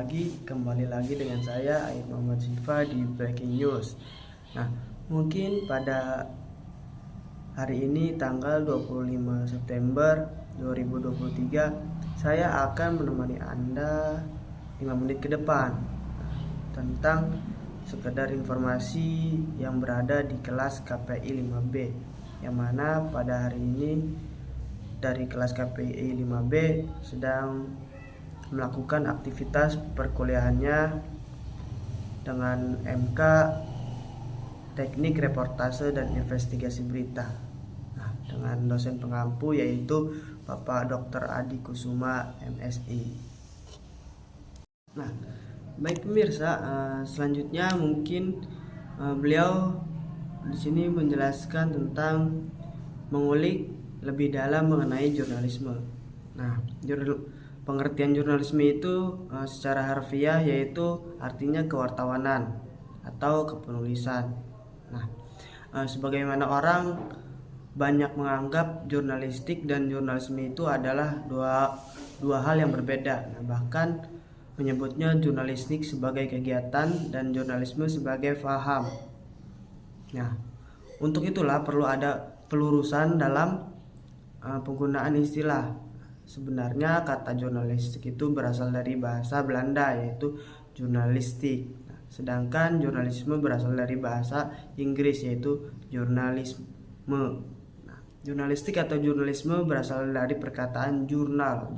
kembali lagi dengan saya Aib Muhammad Sifa di Breaking News. Nah, mungkin pada hari ini tanggal 25 September 2023 saya akan menemani Anda 5 menit ke depan tentang sekedar informasi yang berada di kelas KPI 5B, yang mana pada hari ini dari kelas KPI 5B sedang melakukan aktivitas perkuliahannya dengan MK Teknik Reportase dan Investigasi Berita. Nah, dengan dosen pengampu yaitu Bapak Dr. Adi Kusuma MSI. Nah, baik pemirsa, selanjutnya mungkin beliau di sini menjelaskan tentang mengulik lebih dalam mengenai jurnalisme. Nah, pengertian jurnalisme itu secara harfiah yaitu artinya kewartawanan atau kepenulisan. Nah, sebagaimana orang banyak menganggap jurnalistik dan jurnalisme itu adalah dua hal yang berbeda. Nah, bahkan menyebutnya jurnalistik sebagai kegiatan dan jurnalisme sebagai faham. Nah, untuk itulah perlu ada pelurusan dalam penggunaan istilah. Sebenarnya kata jurnalistik itu berasal dari bahasa Belanda yaitu jurnalistik. Nah, sedangkan jurnalisme berasal dari bahasa Inggris yaitu jurnalisme. Nah, jurnalistik atau jurnalisme berasal dari perkataan jurnal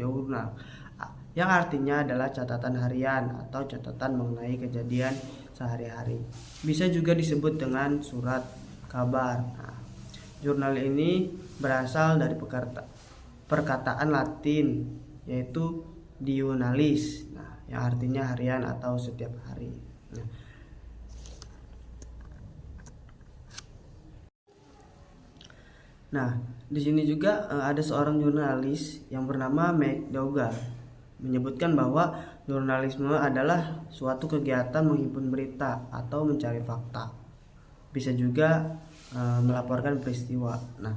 yang artinya adalah catatan harian atau catatan mengenai kejadian sehari-hari. Bisa juga disebut dengan surat kabar. Nah, jurnal ini berasal dari perkataan Latin yaitu diurnalis, nah, yang artinya harian atau setiap hari. Nah, di sini juga ada seorang jurnalis yang bernama McDougall menyebutkan bahwa jurnalisme adalah suatu kegiatan menghimpun berita atau mencari fakta. Bisa juga melaporkan peristiwa. Nah,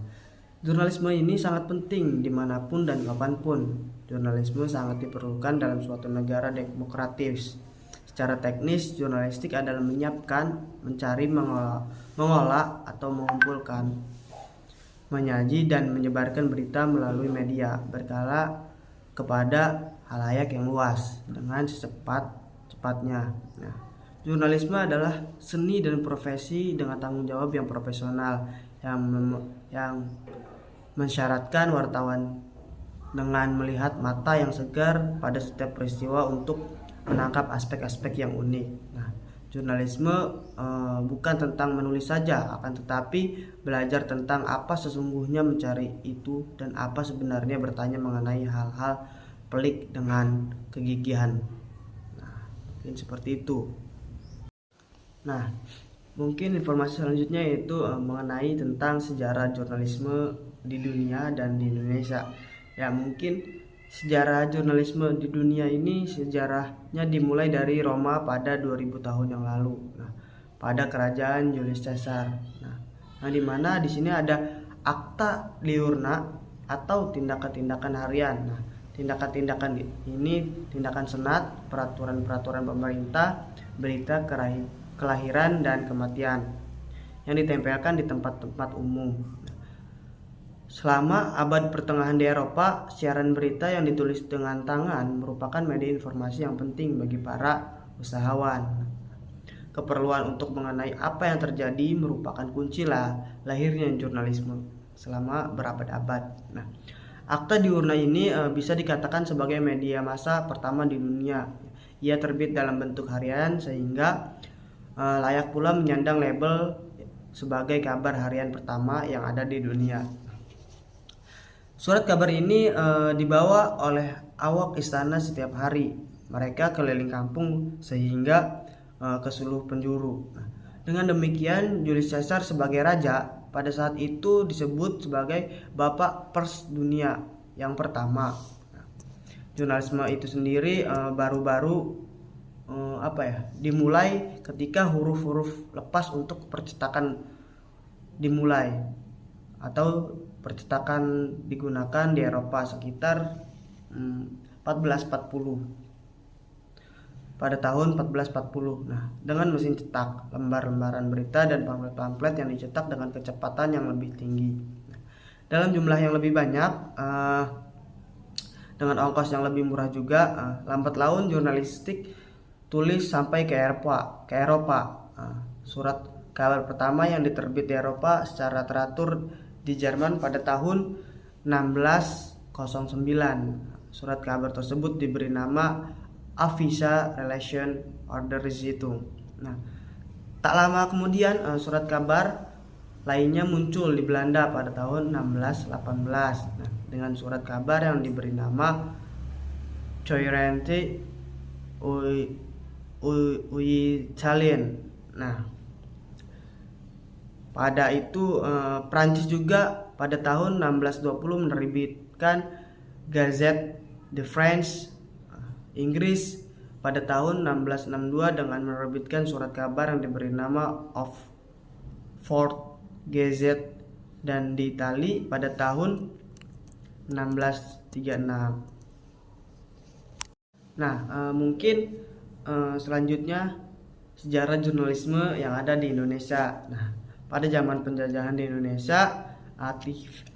jurnalisme ini sangat penting dimanapun dan kapanpun. Jurnalisme sangat diperlukan dalam suatu negara demokratis. Secara teknis, jurnalistik adalah menyiapkan, mencari, mengolah atau mengumpulkan, menyaji dan menyebarkan berita melalui media berkala kepada halayak yang luas dengan secepat-cepatnya. Nah, jurnalisme adalah seni dan profesi dengan tanggung jawab yang profesional yang mensyaratkan wartawan dengan melihat mata yang segar pada setiap peristiwa untuk menangkap aspek-aspek yang unik. Nah, jurnalisme bukan tentang menulis saja, akan tetapi belajar tentang apa sesungguhnya mencari itu dan apa sebenarnya bertanya mengenai hal-hal pelik dengan kegigihan. Nah, mungkin seperti itu. Nah, mungkin informasi selanjutnya yaitu mengenai tentang sejarah jurnalisme di dunia dan di Indonesia. Ya, mungkin sejarah jurnalisme di dunia ini sejarahnya dimulai dari Roma pada 2000 tahun yang lalu. Nah, pada kerajaan Julius Caesar. Nah, di mana di sini ada Acta Diurna atau tindakan-tindakan harian. Nah, tindakan-tindakan ini tindakan senat, peraturan-peraturan pemerintah, berita kelahiran dan kematian yang ditempelkan di tempat-tempat umum. Selama abad pertengahan di Eropa, siaran berita yang ditulis dengan tangan merupakan media informasi yang penting bagi para usahawan. Keperluan untuk mengenai apa yang terjadi merupakan kunci lahirnya jurnalisme selama berabad-abad. Nah, Akta Diurna ini bisa dikatakan sebagai media massa pertama di dunia. Ia terbit dalam bentuk harian sehingga layak pula menyandang label sebagai kabar harian pertama yang ada di dunia. Surat kabar ini dibawa oleh awak istana setiap hari. Mereka keliling kampung sehingga ke seluruh penjuru. Nah, dengan demikian Julius Caesar sebagai raja pada saat itu disebut sebagai Bapak Pers Dunia yang pertama. Nah, jurnalisme itu sendiri baru-baru dimulai ketika huruf-huruf lepas untuk percetakan dimulai atau percetakan digunakan di Eropa sekitar 1440. pada tahun 1440. Nah, dengan mesin cetak, lembar-lembaran berita dan pamflet-pamflet yang dicetak dengan kecepatan yang lebih tinggi. Dalam jumlah yang lebih banyak, dengan ongkos yang lebih murah juga, lambat laun jurnalistik tulis sampai ke Eropa. Surat kabar pertama yang diterbit di Eropa secara teratur di Jerman pada tahun 1609. Surat kabar tersebut diberi nama Avisa Relation Order Zeitung. Nah, tak lama kemudian surat kabar lainnya muncul di Belanda pada tahun 1618. Nah, dengan surat kabar yang diberi nama Courante Italian. Nah, pada itu Prancis juga pada tahun 1620 menerbitkan Gazette de France. Inggris pada tahun 1662 dengan menerbitkan surat kabar yang diberi nama Oxford Gazette, dan di Italia pada tahun 1636. Nah, mungkin selanjutnya sejarah jurnalisme yang ada di Indonesia. Nah, pada zaman penjajahan di Indonesia,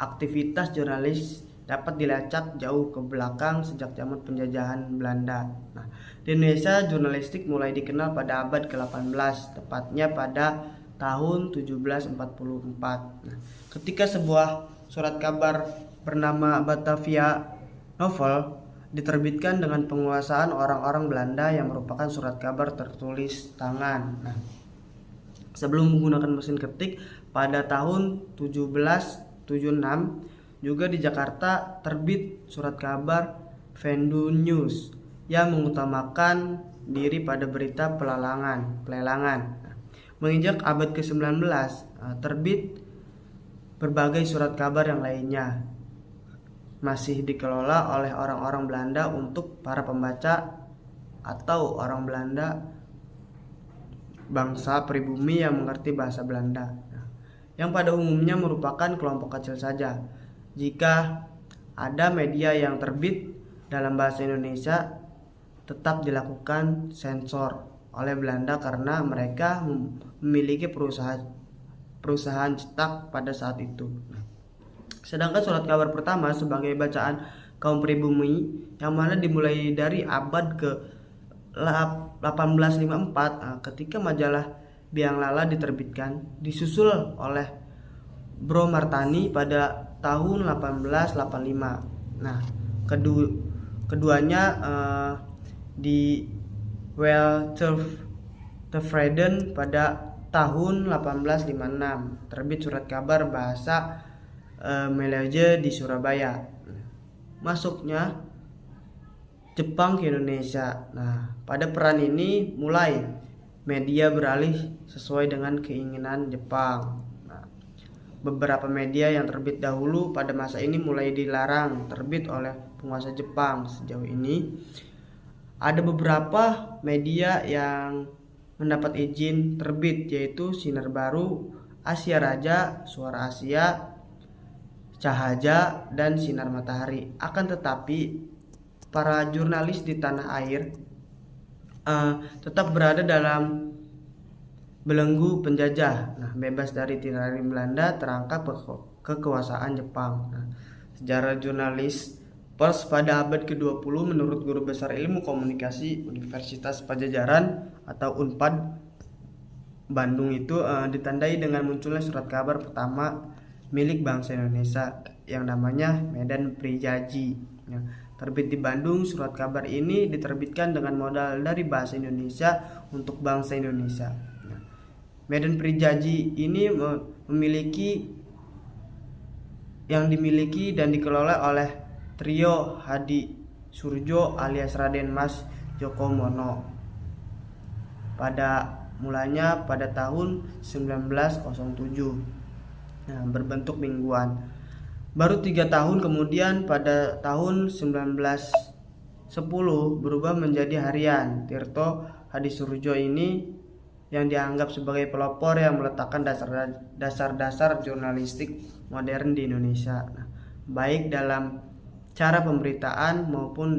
aktivitas jurnalis dapat dilacak jauh ke belakang sejak zaman penjajahan Belanda. Nah, di Indonesia jurnalistik mulai dikenal pada abad ke-18, tepatnya pada tahun 1744. Nah, ketika sebuah surat kabar bernama Batavia Novel diterbitkan dengan penguasaan orang-orang Belanda yang merupakan surat kabar tertulis tangan. Nah, sebelum menggunakan mesin ketik pada tahun 1776 juga di Jakarta terbit surat kabar Vendu News yang mengutamakan diri pada berita pelelangan. Nah, menginjak abad ke-19 terbit berbagai surat kabar yang lainnya masih dikelola oleh orang-orang Belanda untuk para pembaca atau orang Belanda bangsa pribumi yang mengerti bahasa Belanda, yang pada umumnya merupakan kelompok kecil saja. Jika ada media yang terbit dalam bahasa Indonesia, tetap dilakukan sensor oleh Belanda karena mereka memiliki perusahaan cetak pada saat itu. Sedangkan surat kabar pertama sebagai bacaan kaum pribumi yang mana dimulai dari abad ke-1854 ketika majalah Biang Lala diterbitkan, disusul oleh Bro Martani pada tahun 1885. Nah, keduanya di Tevreden pada tahun 1856 terbit surat kabar bahasa Melayu di Surabaya. Masuknya Jepang ke Indonesia. Nah, pada peran ini mulai media beralih sesuai dengan keinginan Jepang. Beberapa media yang terbit dahulu pada masa ini mulai dilarang terbit oleh penguasa Jepang. Sejauh ini ada beberapa media yang mendapat izin terbit, yaitu Sinar Baru, Asia Raja, Suara Asia, Cahaja, dan Sinar Matahari. Akan tetapi para jurnalis di tanah air tetap berada dalam belenggu penjajah. Nah, bebas dari tirai Belanda, terangkap kekuasaan Jepang. Nah, sejarah jurnalis pers pada abad ke-20 menurut Guru Besar Ilmu Komunikasi Universitas Padjadjaran atau Unpad Bandung itu ditandai dengan munculnya surat kabar pertama milik bangsa Indonesia yang namanya Medan Prijaji. Ya, terbit di Bandung, surat kabar ini diterbitkan dengan modal dari bahasa Indonesia untuk bangsa Indonesia. Medan Prijaji ini dimiliki dan dikelola oleh trio Hadi Surjo alias Raden Mas Joko Mono mulanya pada tahun 1907. Nah, berbentuk mingguan. Baru 3 tahun kemudian pada tahun 1910 berubah menjadi harian. Tirto Hadi Surjo ini yang dianggap sebagai pelopor yang meletakkan dasar-dasar jurnalistik modern di Indonesia. Nah, baik dalam cara pemberitaan maupun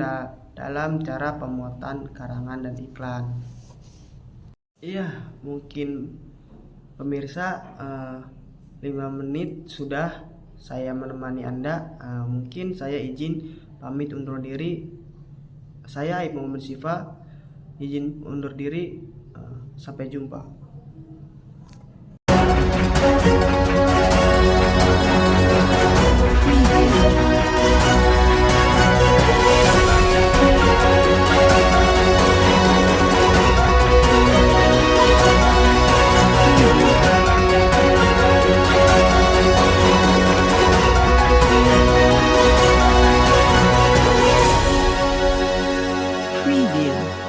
dalam cara pembuatan karangan dan iklan. Iya, mungkin pemirsa 5 menit sudah saya menemani Anda. Mungkin saya izin pamit undur diri. Saya Aib Muhammad Syifa izin undur diri. Sampai jumpa. Preview.